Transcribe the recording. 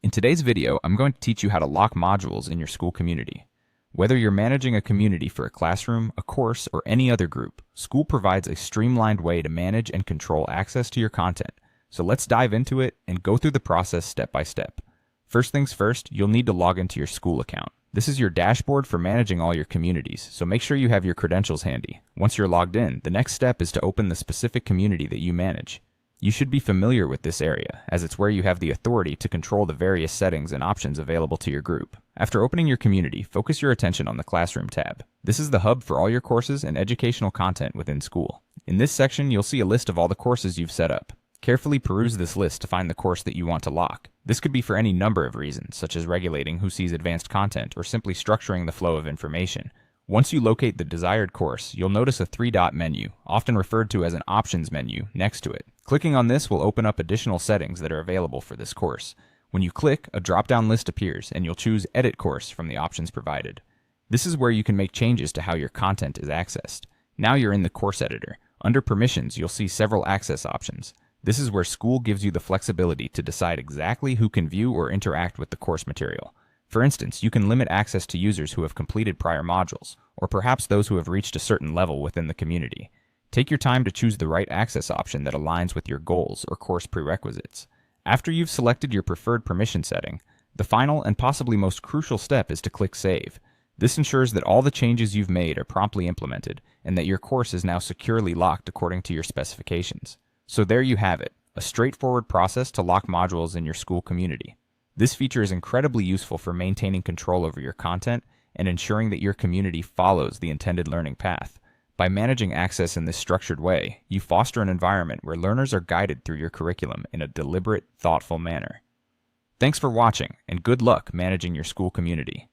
In today's video, I'm going to teach you how to lock modules in your school community. Whether you're managing a community for a classroom, a course, or any other group, Skool provides a streamlined way to manage and control access to your content. So let's dive into it and go through the process step by step. First things first, you'll need to log into your Skool account. This is your dashboard for managing all your communities, so make sure you have your credentials handy. Once you're logged in, the next step is to open the specific community that you manage. You should be familiar with this area, as it's where you have the authority to control the various settings and options available to your group. After opening your community, focus your attention on the Classroom tab. This is the hub for all your courses and educational content within Skool. In this section, you'll see a list of all the courses you've set up. Carefully peruse this list to find the course that you want to lock. This could be for any number of reasons, such as regulating who sees advanced content or simply structuring the flow of information. Once you locate the desired course, you'll notice a three-dot menu, often referred to as an options menu, next to it. Clicking on this will open up additional settings that are available for this course. When you click, a drop-down list appears, and you'll choose Edit Course from the options provided. This is where you can make changes to how your content is accessed. Now you're in the course editor. Under Permissions, you'll see several access options. This is where Skool gives you the flexibility to decide exactly who can view or interact with the course material. For instance, you can limit access to users who have completed prior modules, or perhaps those who have reached a certain level within the community. Take your time to choose the right access option that aligns with your goals or course prerequisites. After you've selected your preferred permission setting, the final and possibly most crucial step is to click Save. This ensures that all the changes you've made are promptly implemented and that your course is now securely locked according to your specifications. So there you have it, a straightforward process to lock modules in your Skool community. This feature is incredibly useful for maintaining control over your content and ensuring that your community follows the intended learning path. By managing access in this structured way, you foster an environment where learners are guided through your curriculum in a deliberate, thoughtful manner. Thanks for watching, and good luck managing your Skool community.